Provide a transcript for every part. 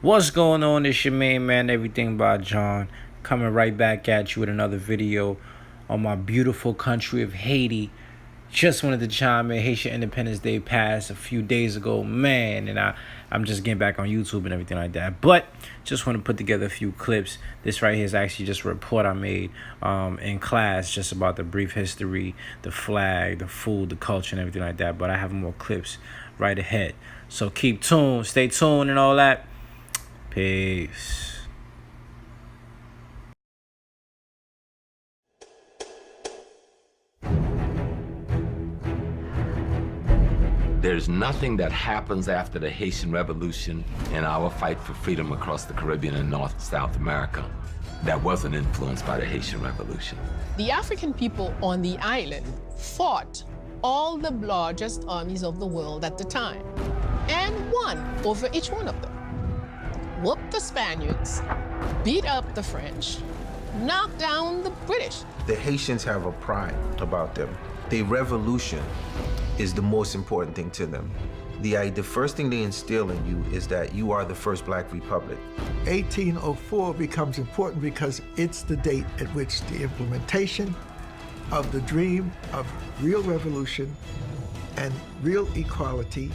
What's going on? It's your main man, Everything by John, coming right back at you with another video on my beautiful country of Haiti. Just wanted to chime in. Haitian Independence Day passed a few days ago, man, and I'm just getting back on YouTube and everything like that. But just want to put together a few clips. This right here is actually just a report I made in class, just about the brief history, the flag, the food, the culture, and everything like that. But I have more clips right ahead. So keep tuned, stay tuned, and all that. Peace. There's nothing that happens after the Haitian Revolution and our fight for freedom across the Caribbean and North and South America that wasn't influenced by the Haitian Revolution. The African people on the island fought all the largest armies of the world at the time and won over each one of them. Whooped the Spaniards, beat up the French, knocked down the British. The Haitians have a pride about them. The revolution is the most important thing to them. The first thing they instill in you is that you are the first Black Republic. 1804 becomes important because it's the date at which the implementation of the dream of real revolution and real equality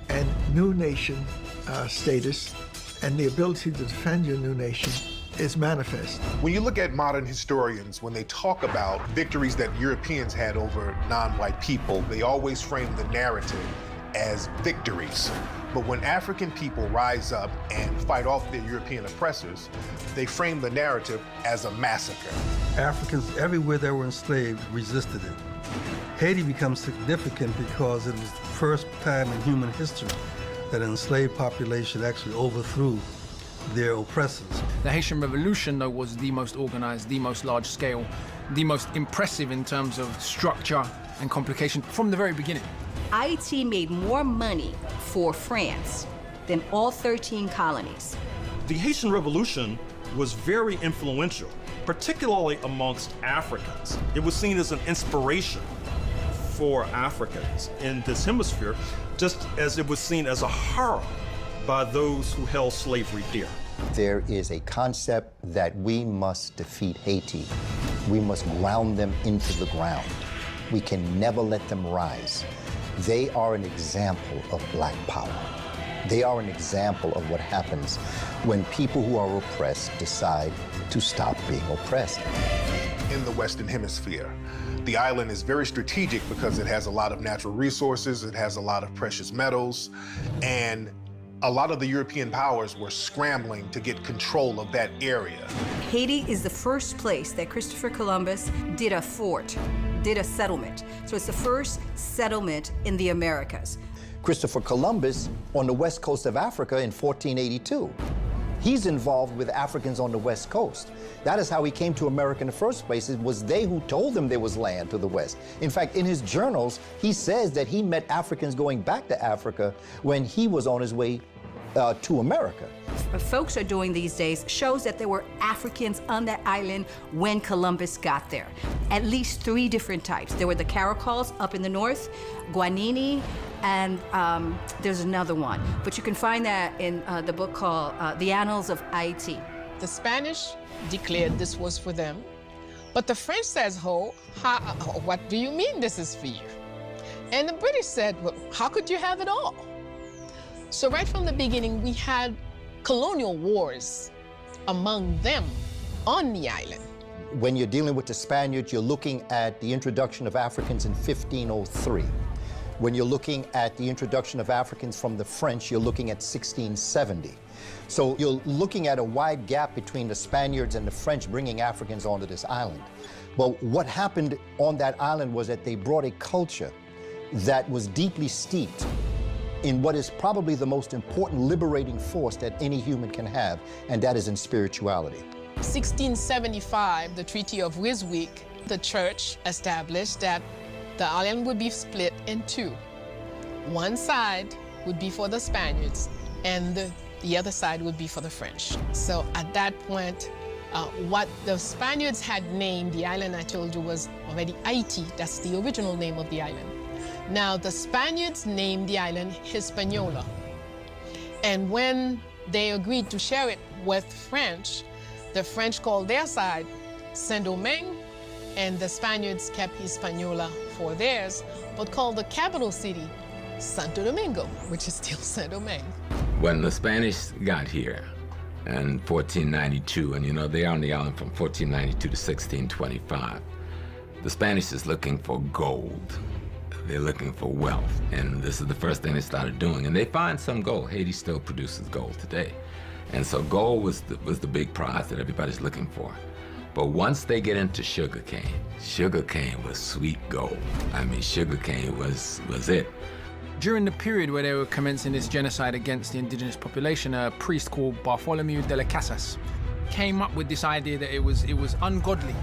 and new nation status and the ability to defend your new nation is manifest. When you look at modern historians, when they talk about victories that Europeans had over non-white people, they always frame the narrative as victories. But when African people rise up and fight off their European oppressors, they frame the narrative as a massacre. Africans everywhere that were enslaved resisted it. Haiti becomes significant because it was the first time in human history that an enslaved population actually overthrew their oppressors. The Haitian Revolution, though, was the most organized, the most large scale, the most impressive in terms of structure and complication from the very beginning. Haiti made more money for France than all 13 colonies. The Haitian Revolution was very influential, particularly amongst Africans. It was seen as an inspiration for Africans in this hemisphere, just as it was seen as a horror by those who held slavery dear. There is a concept that we must defeat Haiti. We must ground them into the ground. We can never let them rise. They are an example of Black power. They are an example of what happens when people who are oppressed decide to stop being oppressed. In the Western Hemisphere, the island is very strategic because it has a lot of natural resources, it has a lot of precious metals, and a lot of the European powers were scrambling to get control of that area. Haiti is the first place that Christopher Columbus did a fort, did a settlement. So it's the first settlement in the Americas. Christopher Columbus on the west coast of Africa in 1482. He's involved with Africans on the west coast. That is how he came to America in the first place. It was they who told him there was land to the west. In fact, in his journals, he says that he met Africans going back to Africa when he was on his way to America. What folks are doing these days shows that there were Africans on that island when Columbus got there. At least 3 different types. There were the Caracoles up in the north, Guanini, and there's another one. But you can find that in the book called The Annals of Haiti. The Spanish declared this was for them, but the French says, what do you mean this is for you? And the British said, well, how could you have it all? So right from the beginning, we had colonial wars among them on the island. When you're dealing with the Spaniards, you're looking at the introduction of Africans in 1503. When you're looking at the introduction of Africans from the French, you're looking at 1670. So you're looking at a wide gap between the Spaniards and the French bringing Africans onto this island. But what happened on that island was that they brought a culture that was deeply steeped in what is probably the most important liberating force that any human can have, and that is in spirituality. 1675, the Treaty of Ryswick, the church established that the island would be split in 2. One side would be for the Spaniards, and the other side would be for the French. So at that point, what the Spaniards had named the island, I told you, was already Haiti. That's the original name of the island. Now, the Spaniards named the island Hispaniola. And when they agreed to share it with French. The French called their side Saint-Domingue, and the Spaniards kept Hispaniola for theirs, but called the capital city Santo Domingo, which is still Saint-Domingue. When the Spanish got here in 1492, and you know, they're on the island from 1492 to 1625, the Spanish is looking for gold. They're looking for wealth, and this is the first thing they started doing. And they find some gold. Haiti still produces gold today. And so gold was the big prize that everybody's looking for. But once they get into sugarcane was sweet gold. I mean, sugarcane was it. During the period where they were commencing this genocide against the indigenous population, a priest called Bartholomew de las Casas came up with this idea that it was ungodly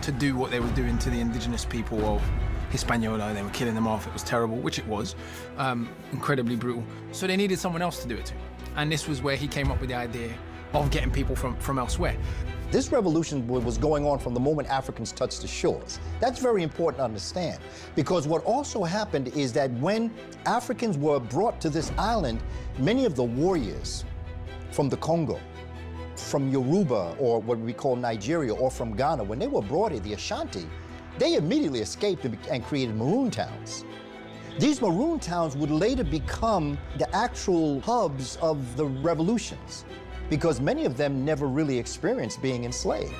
to do what they were doing to the indigenous people of Hispaniola. They were killing them off. It was terrible, which it was, incredibly brutal. So they needed someone else to do it to. And this was where he came up with the idea of getting people from elsewhere. This revolution was going on from the moment Africans touched the shores. That's very important to understand, because what also happened is that when Africans were brought to this island, many of the warriors from the Congo, from Yoruba, or what we call Nigeria, or from Ghana, when they were brought here, the Ashanti, they immediately escaped and created maroon towns. These maroon towns would later become the actual hubs of the revolutions, because many of them never really experienced being enslaved.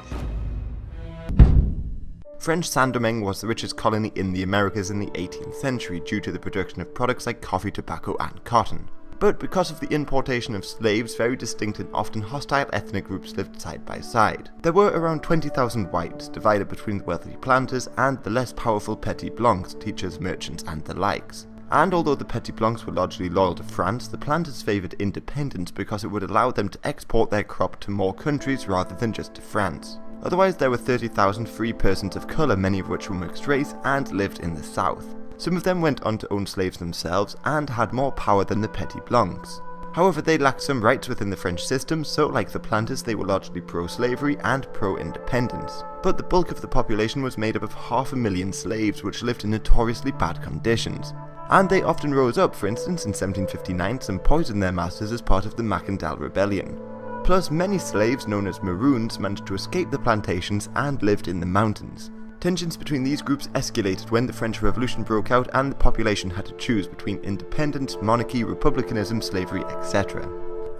French Saint-Domingue was the richest colony in the Americas in the 18th century due to the production of products like coffee, tobacco and cotton. But because of the importation of slaves, very distinct and often hostile ethnic groups lived side by side. There were around 20,000 whites, divided between the wealthy planters and the less powerful petits blancs, teachers, merchants and the likes. And although the petits blancs were largely loyal to France, the planters favoured independence because it would allow them to export their crop to more countries rather than just to France. Otherwise, there were 30,000 free persons of colour, many of which were mixed race and lived in the south. Some of them went on to own slaves themselves and had more power than the petits blancs. However, they lacked some rights within the French system, so like the planters, they were largely pro-slavery and pro-independence. But the bulk of the population was made up of 500,000 slaves, which lived in notoriously bad conditions. And they often rose up. For instance, in 1759, some poisoned their masters as part of the Mackandal Rebellion. Plus, many slaves, known as Maroons, managed to escape the plantations and lived in the mountains. Tensions between these groups escalated when the French Revolution broke out and the population had to choose between independence, monarchy, republicanism, slavery, etc.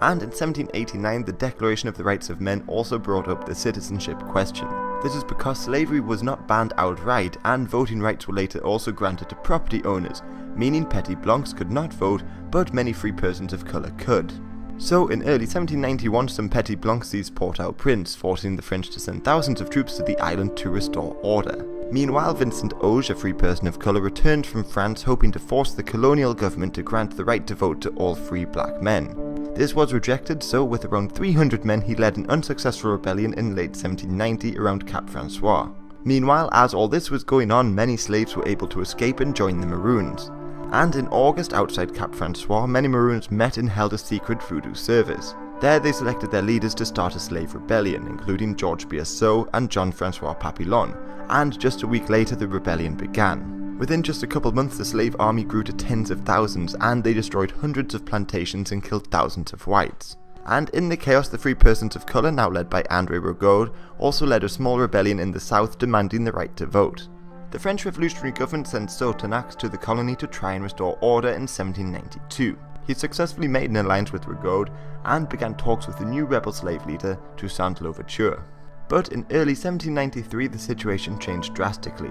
And in 1789, the Declaration of the Rights of Men also brought up the citizenship question. This is because slavery was not banned outright, and voting rights were later also granted to property owners, meaning petits blancs could not vote, but many free persons of colour could. So in early 1791, some petits blancs seized Port-au-Prince, forcing the French to send thousands of troops to the island to restore order. Meanwhile, Vincent Auge, a free person of colour, returned from France hoping to force the colonial government to grant the right to vote to all free black men. This was rejected, so with around 300 men he led an unsuccessful rebellion in late 1790 around Cap Francois. Meanwhile, as all this was going on, many slaves were able to escape and join the Maroons. And in August, outside Cap Francois, many Maroons met and held a secret voodoo service. There they selected their leaders to start a slave rebellion, including Georges Biassou and Jean-Francois Papillon, and just a week later the rebellion began. Within just a couple months, the slave army grew to tens of thousands, and they destroyed hundreds of plantations and killed thousands of whites. And in the chaos, the free persons of colour, now led by André Rigaud, also led a small rebellion in the south demanding the right to vote. The French revolutionary government sent Sotonax to the colony to try and restore order in 1792. He successfully made an alliance with Rigaud and began talks with the new rebel slave leader, Toussaint Louverture. But in early 1793 the situation changed drastically.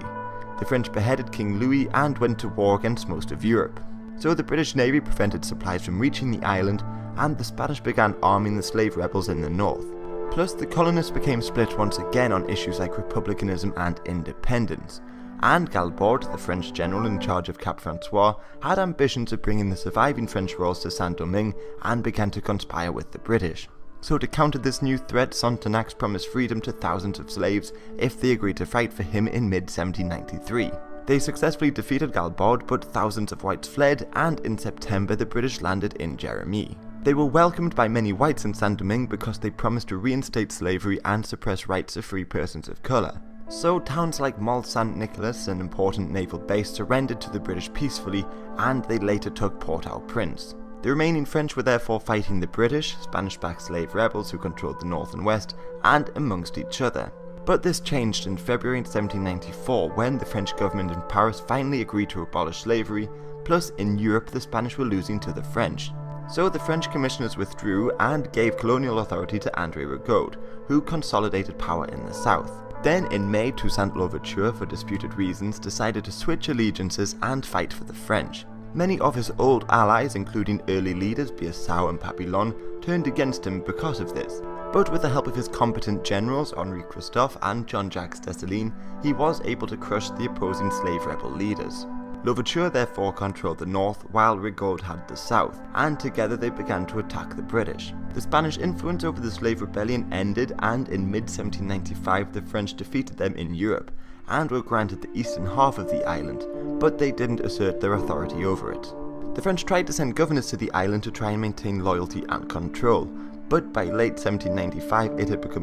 The French beheaded King Louis and went to war against most of Europe. So the British Navy prevented supplies from reaching the island, and the Spanish began arming the slave rebels in the north. Plus, the colonists became split once again on issues like republicanism and independence. And Galbaud, the French general in charge of Cap Francois, had ambitions of bringing the surviving French royals to Saint-Domingue and began to conspire with the British. So to counter this new threat, Sotonax promised freedom to thousands of slaves if they agreed to fight for him in mid-1793. They successfully defeated Galbaud, but thousands of whites fled, and in September the British landed in Jérémie. They were welcomed by many whites in Saint-Domingue because they promised to reinstate slavery and suppress rights of free persons of colour. So towns like Mont Saint-Nicolas, an important naval base, surrendered to the British peacefully, and they later took Port-au-Prince. The remaining French were therefore fighting the British, Spanish-backed slave rebels who controlled the north and west, and amongst each other. But this changed in February 1794 when the French government in Paris finally agreed to abolish slavery, plus in Europe the Spanish were losing to the French. So the French commissioners withdrew and gave colonial authority to André Rigaud, who consolidated power in the south. Then in May, Toussaint Louverture, for disputed reasons, decided to switch allegiances and fight for the French. Many of his old allies, including early leaders Biassou and Papillon, turned against him because of this. But with the help of his competent generals Henri Christophe and Jean-Jacques Dessalines, he was able to crush the opposing slave rebel leaders. Louverture therefore controlled the north while Rigaud had the south, and together they began to attack the British. The Spanish influence over the slave rebellion ended, and in mid-1795 the French defeated them in Europe, and were granted the eastern half of the island, but they didn't assert their authority over it. The French tried to send governors to the island to try and maintain loyalty and control, but by late 1795 it had become